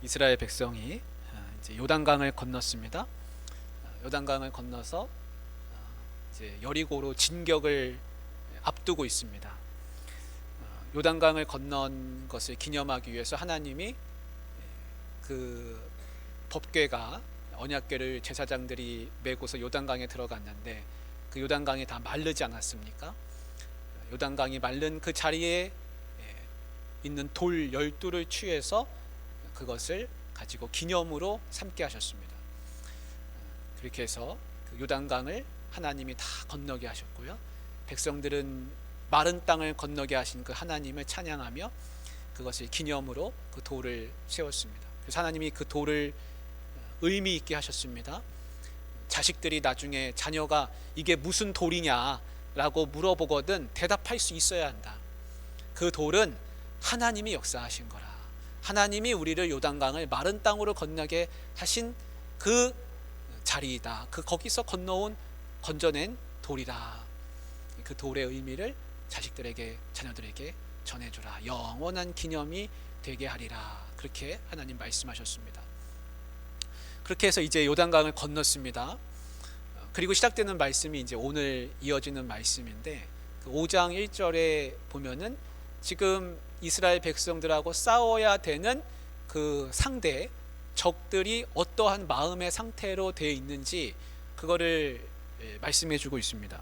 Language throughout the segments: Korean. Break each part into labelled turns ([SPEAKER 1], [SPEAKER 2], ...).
[SPEAKER 1] 이스라엘 백성이 이제 요단강을 건넜습니다. 요단강을 건너서 이제 여리고로 진격을 앞두고 있습니다. 요단강을 건넌 것을 기념하기 위해서 하나님이 그 법궤가 언약궤를 제사장들이 메고서 요단강에 들어갔는데 그 요단강이 다 마르지 않았습니까? 요단강이 마른 그 자리에 있는 돌 12를 취해서 그것을 가지고 기념으로 삼게 하셨습니다. 그렇게 해서 그 요단강을 하나님이 다 건너게 하셨고요. 백성들은 마른 땅을 건너게 하신 그 하나님을 찬양하며 그것을 기념으로 그 돌을 세웠습니다. 그래서 하나님이 그 돌을 의미 있게 하셨습니다. 자식들이 나중에 자녀가 이게 무슨 돌이냐 라고 물어보거든 대답할 수 있어야 한다. 그 돌은 하나님이 역사하신 거라. 하나님이 우리를 요단강을 마른 땅으로 건너게 하신 그 자리이다. 그 거기서 건져낸 돌이다. 그 돌의 의미를 자식들에게, 자녀들에게 전해주라. 영원한 기념이 되게 하리라. 그렇게 하나님 말씀하셨습니다. 그렇게 해서 이제 요단강을 건넜습니다. 그리고 시작되는 말씀이 이제 오늘 이어지는 말씀인데, 그 5장 1절에 보면은 지금 이스라엘 백성들하고 싸워야 되는 그 상대, 적들이 어떠한 마음의 상태로 되어 있는지 그거를 말씀해 주고 있습니다.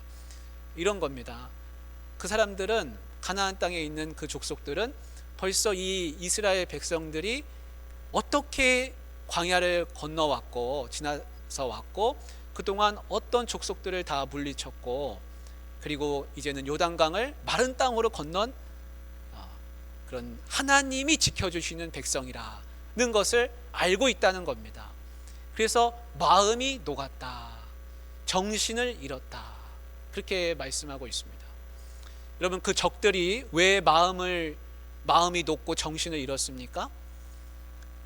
[SPEAKER 1] 이런 겁니다. 그 사람들은, 가나안 땅에 있는 그 족속들은 벌써 이 이스라엘 백성들이 어떻게 광야를 건너왔고 지나서 왔고 그동안 어떤 족속들을 다 물리쳤고, 그리고 이제는 요단강을 마른 땅으로 건넌 그런 하나님이 지켜주시는 백성이라는 것을 알고 있다는 겁니다. 그래서 마음이 녹았다, 정신을 잃었다, 그렇게 말씀하고 있습니다. 여러분, 그 적들이 왜 마음이 녹고 정신을 잃었습니까?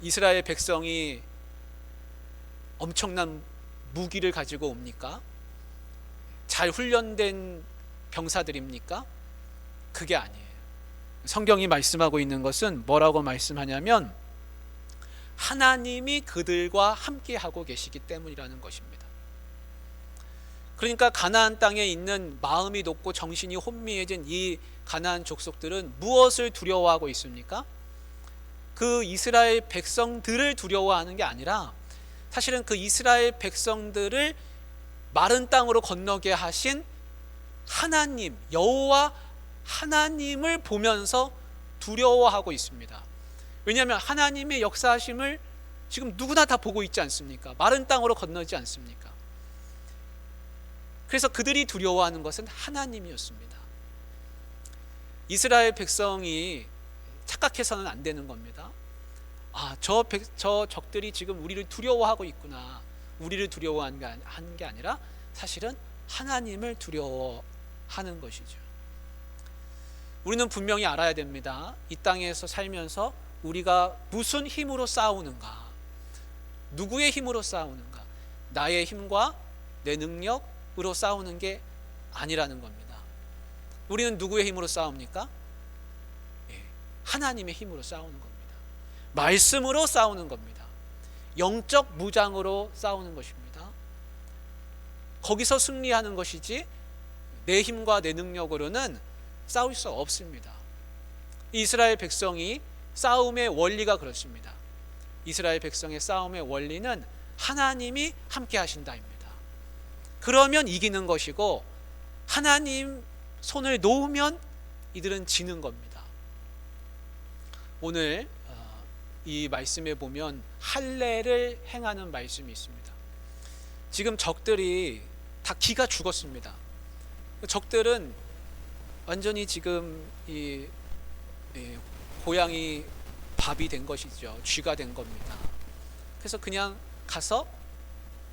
[SPEAKER 1] 이스라엘 백성이 엄청난 무기를 가지고 옵니까? 잘 훈련된 병사들입니까? 그게 아니에요. 성경이 말씀하고 있는 것은 뭐라고 말씀하냐면 하나님이 그들과 함께 하고 계시기 때문이라는 것입니다. 그러니까 가나안 땅에 있는 마음이 높고 정신이 혼미해진 이 가나안 족속들은 무엇을 두려워하고 있습니까? 그 이스라엘 백성들을 두려워하는 게 아니라 사실은 그 이스라엘 백성들을 마른 땅으로 건너게 하신 하나님, 여호와 하나님을 보면서 두려워하고 있습니다. 왜냐하면 하나님의 역사하심을 지금 누구나 다 보고 있지 않습니까? 마른 땅으로 건너지 않습니까? 그래서 그들이 두려워하는 것은 하나님이었습니다. 이스라엘 백성이 착각해서는 안 되는 겁니다. 저 적들이 지금 우리를 두려워하고 있구나. 우리를 두려워하는 게 아니라 사실은 하나님을 두려워하는 것이죠. 우리는 분명히 알아야 됩니다. 이 땅에서 살면서 우리가 무슨 힘으로 싸우는가? 누구의 힘으로 싸우는가? 나의 힘과 내 능력으로 싸우는 게 아니라는 겁니다. 우리는 누구의 힘으로 싸웁니까? 하나님의 힘으로 싸우는 겁니다. 말씀으로 싸우는 겁니다. 영적 무장으로 싸우는 것입니다. 거기서 승리하는 것이지 내 힘과 내 능력으로는 싸울 수 없습니다. 이스라엘 백성이 싸움의 원리가 그렇습니다. 이스라엘 백성의 싸움의 원리는 하나님이 함께 하신다입니다. 그러면 이기는 것이고 하나님 손을 놓으면 이들은 지는 겁니다. 오늘 이 말씀에 보면 할례를 행하는 말씀이 있습니다. 지금 적들이 다 기가 죽었습니다. 적들은 완전히 지금 고양이 밥이 된 것이죠. 쥐가 된 겁니다. 그래서 그냥 가서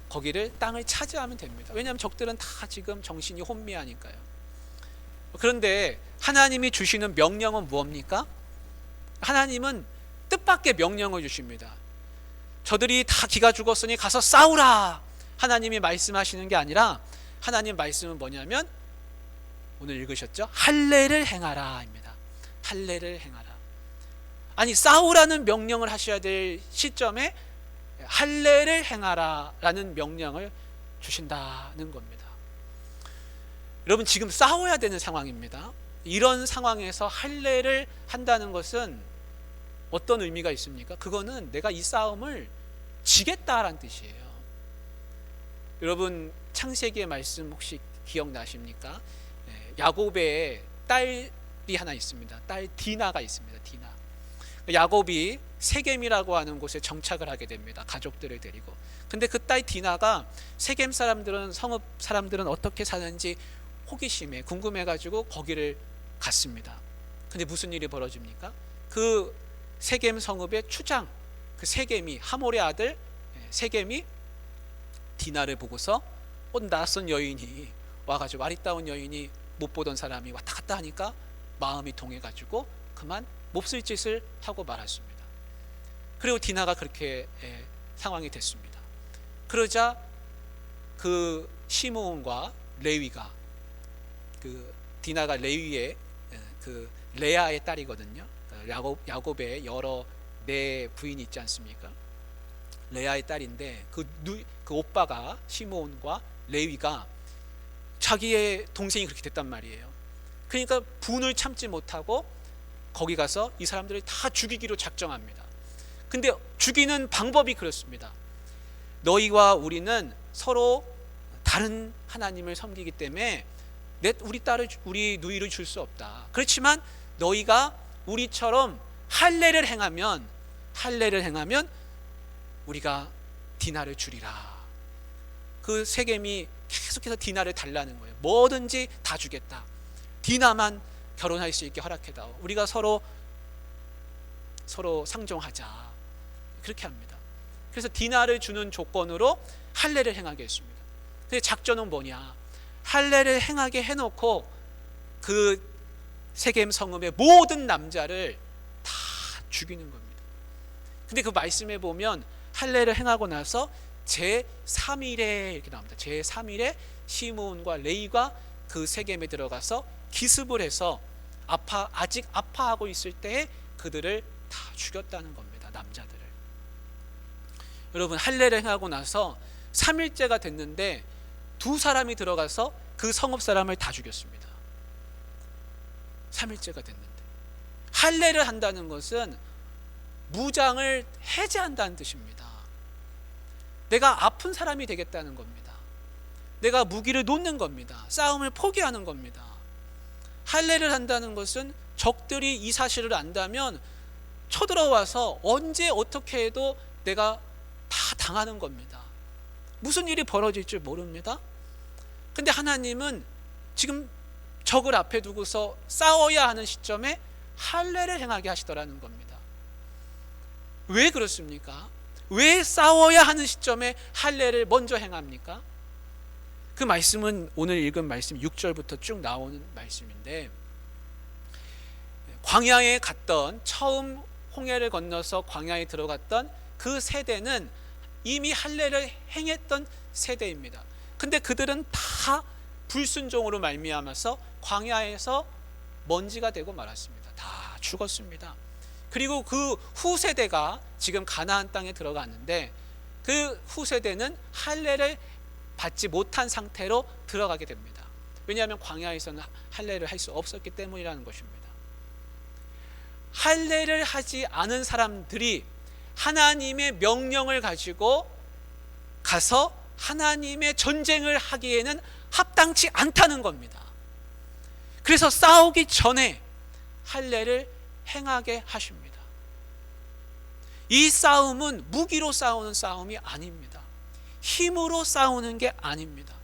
[SPEAKER 1] 거기를 땅을 차지하면 됩니다. 왜냐하면 적들은 다 지금 정신이 혼미하니까요. 그런데 하나님이 주시는 명령은 무엇입니까? 하나님은 뜻밖의 명령을 주십니다. 저들이 다 기가 죽었으니 가서 싸우라, 하나님이 말씀하시는 게 아니라 하나님 말씀은 뭐냐면 오늘 읽으셨죠? 할례를 행하라 입니다. 할례를 행하라. 아니, 싸우라는 명령을 하셔야 될 시점에 할례를 행하라 라는 명령을 주신다는 겁니다. 여러분, 지금 싸워야 되는 상황입니다. 이런 상황에서 할례를 한다는 것은 어떤 의미가 있습니까? 그거는 내가 이 싸움을 지겠다라는 뜻이에요. 여러분, 창세기의 말씀 혹시 기억나십니까? 야곱의 딸이 하나 있습니다. 딸 디나가 있습니다. 디나. 야곱이 세겜이라고 하는 곳에 정착을 하게 됩니다. 가족들을 데리고. 근데 그 딸 디나가 세겜 사람들은, 성읍 사람들은 어떻게 사는지 호기심에 궁금해가지고 거기를 갔습니다. 근데 무슨 일이 벌어집니까? 그 세겜 성읍의 추장, 그 세겜이, 하몰의 아들 세겜이 디나를 보고서 낯선 여인이 와가지고, 아리따운 여인이 못 보던 사람이 왔다 갔다 하니까 마음이 동해가지고 그만 몹쓸 짓을 하고 말았습니다. 그리고 디나가 그렇게 상황이 됐습니다. 그러자 그 시므온과 레위가, 그 디나가 레위의 그 레아의 딸이거든요. 야곱의 여러 네 부인이 있지 않습니까? 레아의 딸인데 그 오빠가, 시므온과 레위가 자기의 동생이 그렇게 됐단 말이에요. 그러니까 분을 참지 못하고 거기 가서 이 사람들을 다 죽이기로 작정합니다. 근데 죽이는 방법이 그렇습니다. 너희와 우리는 서로 다른 하나님을 섬기기 때문에 우리 누이를 줄 수 없다. 그렇지만 너희가 우리처럼 할례를 행하면 우리가 디나를 주리라. 그 세겜이 계속해서 디나를 달라는 거예요. 뭐든지 다 주겠다. 디나만 결혼할 수 있게 허락해다오. 우리가 서로 상종하자. 그렇게 합니다. 그래서 디나를 주는 조건으로 할례를 행하게 했습니다. 근데 작전은 뭐냐? 할례를 행하게 해놓고 그 세겜 성읍의 모든 남자를 다 죽이는 겁니다. 근데 그 말씀에 보면 할례를 행하고 나서 제3일에 이렇게 나옵니다. 제3일에 시므온과 레위가 그 세겜에 들어가서 기습을 해서 아직 아파하고 있을 때에 그들을 다 죽였다는 겁니다. 남자들을. 여러분, 할례를 행하고 나서 3일째가 됐는데 두 사람이 들어가서 그 성읍 사람을 다 죽였습니다. 3일째가 됐는데. 할례를 한다는 것은 무장을 해제한다는 뜻입니다. 내가 아픈 사람이 되겠다는 겁니다. 내가 무기를 놓는 겁니다. 싸움을 포기하는 겁니다. 할례를 한다는 것은 적들이 이 사실을 안다면 쳐들어와서 언제 어떻게 해도 내가 다 당하는 겁니다. 무슨 일이 벌어질 줄 모릅니다. 근데 하나님은 지금 적을 앞에 두고서 싸워야 하는 시점에 할례를 행하게 하시더라는 겁니다. 왜 그렇습니까? 왜 싸워야 하는 시점에 할례를 먼저 행합니까? 그 말씀은 오늘 읽은 말씀 6절부터 쭉 나오는 말씀인데, 광야에 갔던, 처음 홍해를 건너서 광야에 들어갔던 그 세대는 이미 할례를 행했던 세대입니다. 근데 그들은 다 불순종으로 말미암아서 광야에서 먼지가 되고 말았습니다. 다 죽었습니다. 그리고 그 후세대가 지금 가나안 땅에 들어갔는데 그 후세대는 할례를 받지 못한 상태로 들어가게 됩니다. 왜냐하면 광야에서는 할례를 할 수 없었기 때문이라는 것입니다. 할례를 하지 않은 사람들이 하나님의 명령을 가지고 가서 하나님의 전쟁을 하기에는 합당치 않다는 겁니다. 그래서 싸우기 전에 할례를 행하게 하십니다. 이 싸움은 무기로 싸우는 싸움이 아닙니다. 힘으로 싸우는 게 아닙니다.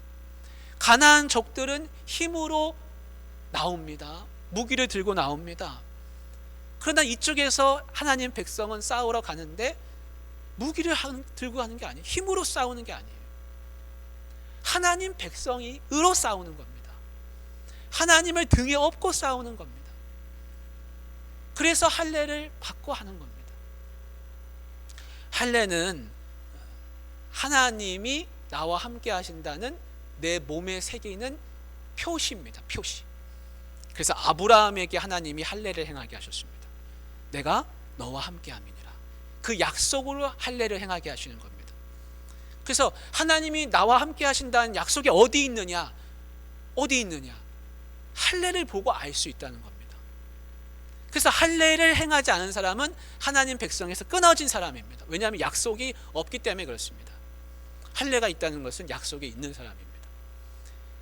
[SPEAKER 1] 가나안 족들은 힘으로 나옵니다. 무기를 들고 나옵니다. 그러나 이쪽에서 하나님 백성은 싸우러 가는데 무기를 들고 가는 게 아니에요. 힘으로 싸우는 게 아니에요. 하나님 백성이로 싸우는 겁니다. 하나님을 등에 업고 싸우는 겁니다. 그래서 할례를 받고 하는 겁니다. 할례는 하나님이 나와 함께 하신다는 내 몸에 새기는 표시입니다. 표시. 그래서 아브라함에게 하나님이 할례를 행하게 하셨습니다. 내가 너와 함께함이니라. 그 약속으로 할례를 행하게 하시는 겁니다. 그래서 하나님이 나와 함께 하신다는 약속이 어디 있느냐? 어디 있느냐? 할례를 보고 알 수 있다는 겁니다. 그래서 할례를 행하지 않은 사람은 하나님 백성에서 끊어진 사람입니다. 왜냐하면 약속이 없기 때문에 그렇습니다. 할례가 있다는 것은 약속이 있는 사람입니다.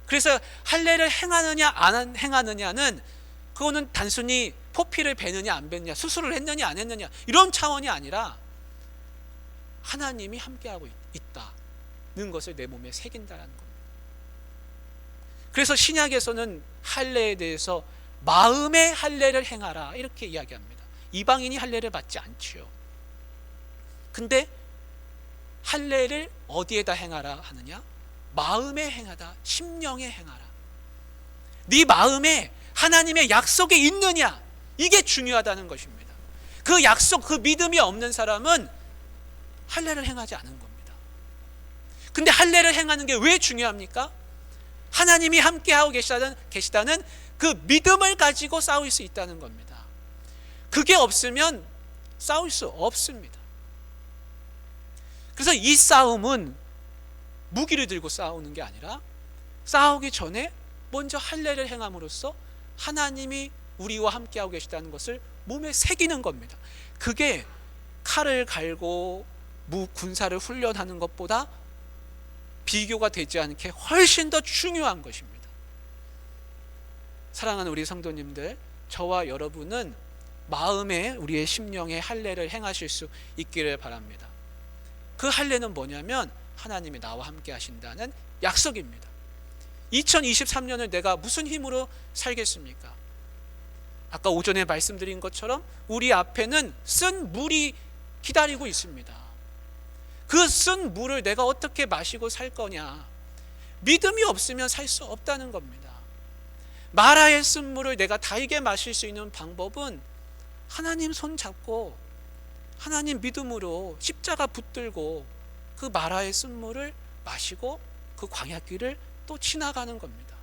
[SPEAKER 1] 그래서 할례를 행하느냐 안 행하느냐는 그거는 단순히 포피를 베느냐 안 베느냐, 수술을 했느냐 안 했느냐 이런 차원이 아니라 하나님이 함께하고 있다는 것을 내 몸에 새긴다는 겁니다. 그래서 신약에서는 할례에 대해서 마음의 할례를 행하라 이렇게 이야기합니다. 이방인이 할례를 받지 않지요. 근데 할례를 어디에다 행하라 하느냐? 마음에 행하다, 심령에 행하라. 네 마음에 하나님의 약속이 있느냐, 이게 중요하다는 것입니다. 그 약속, 그 믿음이 없는 사람은 할례를 행하지 않은 겁니다. 근데 할례를 행하는 게 왜 중요합니까? 하나님이 함께하고 계시다는 그 믿음을 가지고 싸울 수 있다는 겁니다. 그게 없으면 싸울 수 없습니다. 그래서 이 싸움은 무기를 들고 싸우는 게 아니라 싸우기 전에 먼저 할례를 행함으로써 하나님이 우리와 함께하고 계시다는 것을 몸에 새기는 겁니다. 그게 칼을 갈고 군사를 훈련하는 것보다 비교가 되지 않게 훨씬 더 중요한 것입니다. 사랑하는 우리 성도님들, 저와 여러분은 마음에 우리의 심령에 할례를 행하실 수 있기를 바랍니다. 그 할례는 뭐냐면 하나님이 나와 함께 하신다는 약속입니다. 2023년을 내가 무슨 힘으로 살겠습니까? 아까 오전에 말씀드린 것처럼 우리 앞에는 쓴 물이 기다리고 있습니다. 그 쓴 물을 내가 어떻게 마시고 살 거냐? 믿음이 없으면 살 수 없다는 겁니다. 마라의 쓴 물을 내가 달게 마실 수 있는 방법은 하나님 손 잡고 하나님 믿음으로 십자가 붙들고 그 마라의 쓴 물을 마시고 그 광야길을 또 지나가는 겁니다.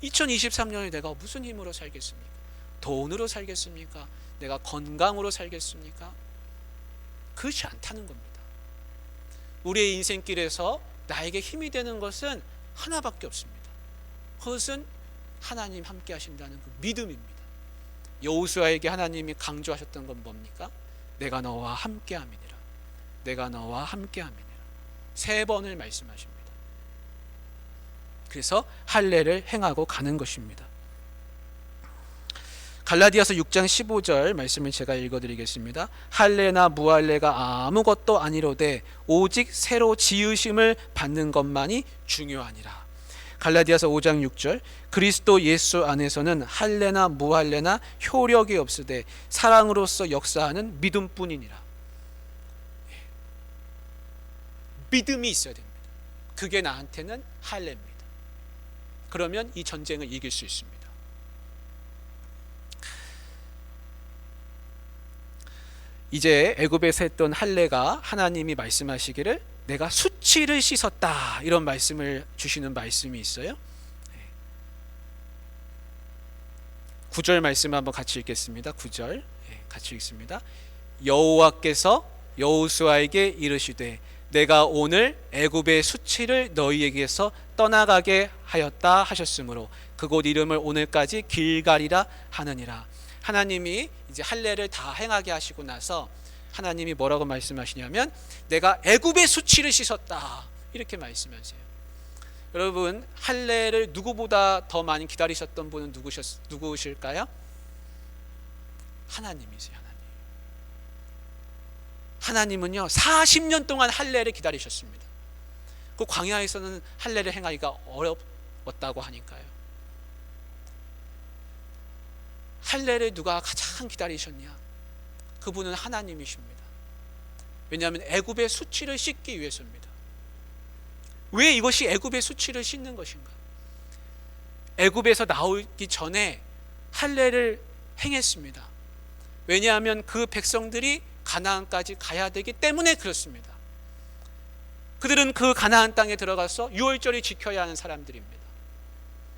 [SPEAKER 1] 2023년에 내가 무슨 힘으로 살겠습니까? 돈으로 살겠습니까? 내가 건강으로 살겠습니까? 그렇지 않다는 겁니다. 우리의 인생길에서 나에게 힘이 되는 것은 하나밖에 없습니다. 그것은 하나님 함께 하신다는 그 믿음입니다. 여호수아에게 하나님이 강조하셨던 건 뭡니까? 내가 너와 함께 함이니라. 내가 너와 함께 함이니라. 3번을 말씀하십니다. 그래서 할례를 행하고 가는 것입니다. 갈라디아서 6장 15절 말씀을 제가 읽어드리겠습니다. 할례나 무할례가 아무것도 아니로되 오직 새로 지으심을 받는 것만이 중요하니라. 갈라디아서 5장 6절 그리스도 예수 안에서는 할례나 무할례나 효력이 없으되 사랑으로서 역사하는 믿음뿐이니라. 믿음이 있어야 됩니다. 그게 나한테는 할례입니다. 그러면 이 전쟁을 이길 수 있습니다. 이제 애굽에서 했던 할례가 하나님이 말씀하시기를 내가 수치를 씻었다 이런 말씀을 주시는 말씀이 있어요. 9절 말씀 한번 같이 읽겠습니다. 9절 같이 읽습니다. 여호와께서 여호수아에게 이르시되 내가 오늘 애굽의 수치를 너희에게서 떠나가게 하였다 하셨으므로 그곳 이름을 오늘까지 길갈이라 하느니라. 하나님이 이제 할례를 다 행하게 하시고 나서 하나님이 뭐라고 말씀하시냐면 내가 애굽의 수치를 씻었다 이렇게 말씀하세요. 여러분, 할례를 누구보다 더 많이 기다리셨던 분은 누구실까요? 하나님이세요. 하나님은요 40년 동안 할례를 기다리셨습니다. 그 광야에서는 할례를 행하기가 어려웠다고 하니까요. 할례를 누가 가장 기다리셨냐? 그분은 하나님이십니다. 왜냐하면 애굽의 수치를 씻기 위해서입니다. 왜 이것이 애굽의 수치를 씻는 것인가? 애굽에서 나오기 전에 할례를 행했습니다. 왜냐하면 그 백성들이 가나안까지 가야 되기 때문에 그렇습니다. 그들은 그 가나안 땅에 들어가서 유월절을 지켜야 하는 사람들입니다.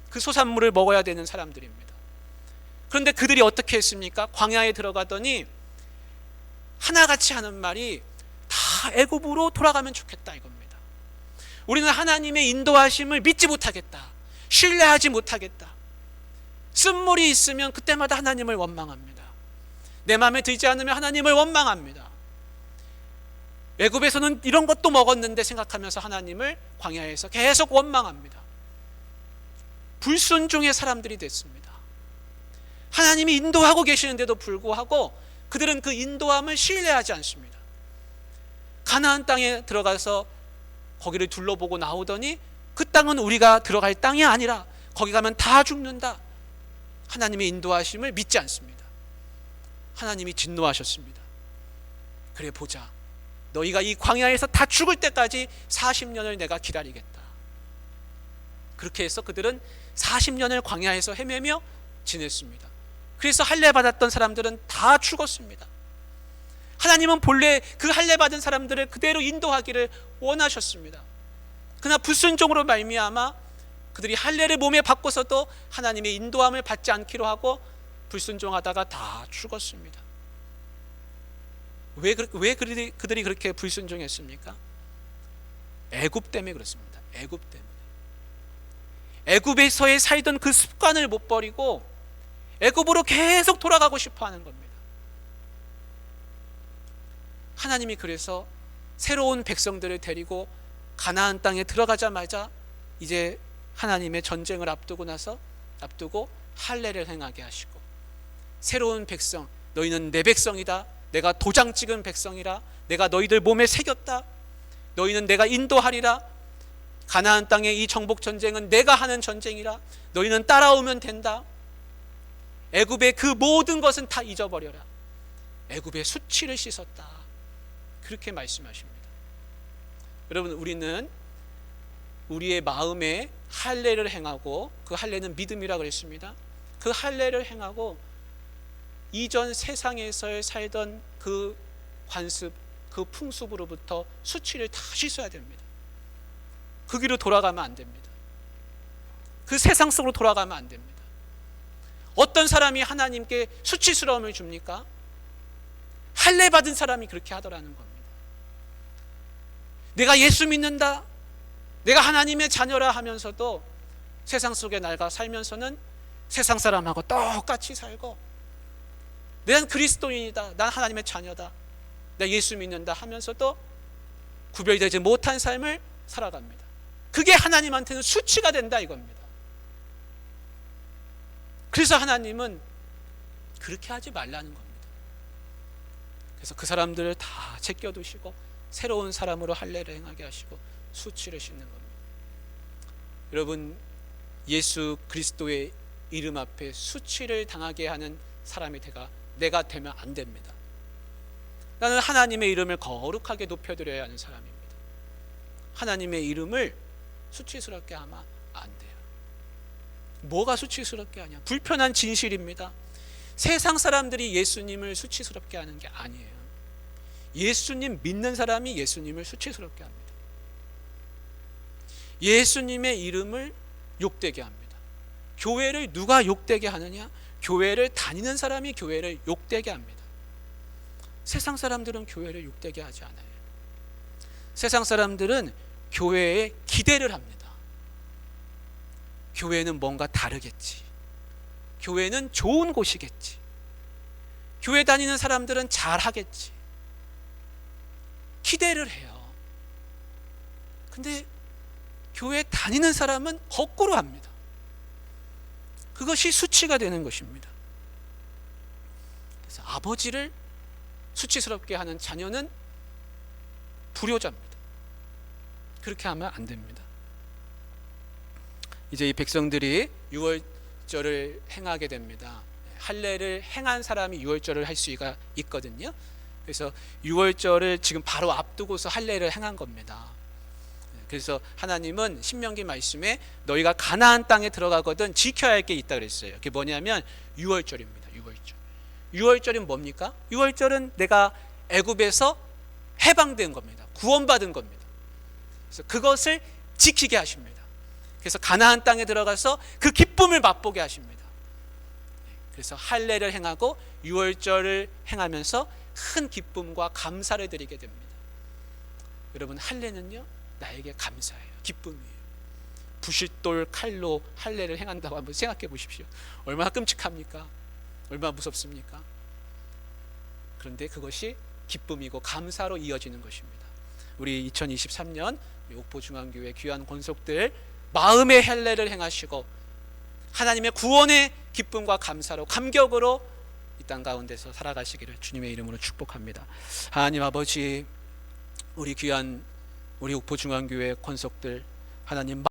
[SPEAKER 1] 그 소산물을 먹어야 되는 사람들입니다. 그런데 그들이 어떻게 했습니까? 광야에 들어가더니 하나같이 하는 말이 다 애굽으로 돌아가면 좋겠다 이겁니다. 우리는 하나님의 인도하심을 믿지 못하겠다, 신뢰하지 못하겠다. 쓴물이 있으면 그때마다 하나님을 원망합니다. 내 마음에 들지 않으면 하나님을 원망합니다. 애굽에서는 이런 것도 먹었는데 생각하면서 하나님을 광야에서 계속 원망합니다. 불순종의 사람들이 됐습니다. 하나님이 인도하고 계시는데도 불구하고 그들은 그 인도함을 신뢰하지 않습니다. 가나안 땅에 들어가서 거기를 둘러보고 나오더니 그 땅은 우리가 들어갈 땅이 아니라 거기 가면 다 죽는다. 하나님의 인도하심을 믿지 않습니다. 하나님이 진노하셨습니다. 그래 보자, 너희가 이 광야에서 다 죽을 때까지 40년을 내가 기다리겠다. 그렇게 해서 그들은 40년을 광야에서 헤매며 지냈습니다. 그래서 할례 받았던 사람들은 다 죽었습니다. 하나님은 본래 그 할례 받은 사람들을 그대로 인도하기를 원하셨습니다. 그러나 불순종으로 말미암아 그들이 할례를 몸에 받고서도 하나님의 인도함을 받지 않기로 하고 불순종하다가 다 죽었습니다. 왜 그들이 그렇게 불순종했습니까? 애굽 때문에 그렇습니다. 애굽 때문에. 애굽에서의 살던 그 습관을 못 버리고 애굽으로 계속 돌아가고 싶어하는 겁니다. 하나님이 그래서 새로운 백성들을 데리고 가나안 땅에 들어가자마자 이제 하나님의 전쟁을 앞두고 할례를 행하게 하시고, 새로운 백성, 너희는 내 백성이다, 내가 도장 찍은 백성이라, 내가 너희들 몸에 새겼다, 너희는 내가 인도하리라, 가나안 땅의 이 정복 전쟁은 내가 하는 전쟁이라, 너희는 따라오면 된다. 애굽의 그 모든 것은 다 잊어버려라. 애굽의 수치를 씻었다. 그렇게 말씀하십니다. 여러분, 우리는 우리의 마음에 할례를 행하고, 그 할례는 믿음이라 그랬습니다. 그 할례를 행하고 이전 세상에서 살던 그 관습, 그 풍습으로부터 수치를 다 씻어야 됩니다. 그 길로 돌아가면 안 됩니다. 그 세상 속으로 돌아가면 안 됩니다. 어떤 사람이 하나님께 수치스러움을 줍니까? 할례 받은 사람이 그렇게 하더라는 겁니다. 내가 예수 믿는다, 내가 하나님의 자녀라 하면서도 세상 속에 나가 살면서는 세상 사람하고 똑같이 살고, 난 그리스도인이다, 난 하나님의 자녀다, 나 예수 믿는다 하면서도 구별되지 못한 삶을 살아갑니다. 그게 하나님한테는 수치가 된다 이겁니다. 그래서 하나님은 그렇게 하지 말라는 겁니다. 그래서 그 사람들을 다 제껴두시고 새로운 사람으로 할례를 행하게 하시고 수치를 씻는 겁니다. 여러분, 예수 그리스도의 이름 앞에 수치를 당하게 하는 사람이 내가 되면 안 됩니다. 나는 하나님의 이름을 거룩하게 높여드려야 하는 사람입니다. 하나님의 이름을 수치스럽게 하면 안 돼요. 뭐가 수치스럽게 하냐? 불편한 진실입니다. 세상 사람들이 예수님을 수치스럽게 하는 게 아니에요. 예수님 믿는 사람이 예수님을 수치스럽게 합니다. 예수님의 이름을 욕되게 합니다. 교회를 누가 욕되게 하느냐? 교회를 다니는 사람이 교회를 욕되게 합니다. 세상 사람들은 교회를 욕되게 하지 않아요. 세상 사람들은 교회에 기대를 합니다. 교회는 뭔가 다르겠지, 교회는 좋은 곳이겠지, 교회 다니는 사람들은 잘하겠지, 기대를 해요. 근데 교회 다니는 사람은 거꾸로 합니다. 그것이 수치가 되는 것입니다. 그래서 아버지를 수치스럽게 하는 자녀는 불효자입니다. 그렇게 하면 안 됩니다. 이제 이 백성들이 유월절을 행하게 됩니다. 할례를 행한 사람이 유월절을 할 수가 있거든요. 그래서 유월절을 지금 바로 앞두고서 할례를 행한 겁니다. 그래서 하나님은 신명기 말씀에 너희가 가나안 땅에 들어가거든 지켜야 할 게 있다 그랬어요. 그게 뭐냐면 유월절입니다. 유월절은 뭡니까? 유월절은 내가 애굽에서 해방된 겁니다. 구원받은 겁니다. 그래서 그것을 지키게 하십니다. 그래서 가나안 땅에 들어가서 그 기쁨을 맛보게 하십니다. 그래서 할례를 행하고 유월절을 행하면서 큰 기쁨과 감사를 드리게 됩니다. 여러분, 할례는요 나에게 감사예요. 기쁨이에요. 부싯돌 칼로 할례를 행한다고 한번 생각해 보십시오. 얼마나 끔찍합니까? 얼마나 무섭습니까? 그런데 그것이 기쁨이고 감사로 이어지는 것입니다. 우리 2023년 옥포중앙교회 귀한 권속들 마음의 할례를 행하시고 하나님의 구원의 기쁨과 감사로 감격으로 이 땅 가운데서 살아가시기를 주님의 이름으로 축복합니다. 하나님 아버지, 우리 귀한 우리 옥포중앙교회 권속들 하나님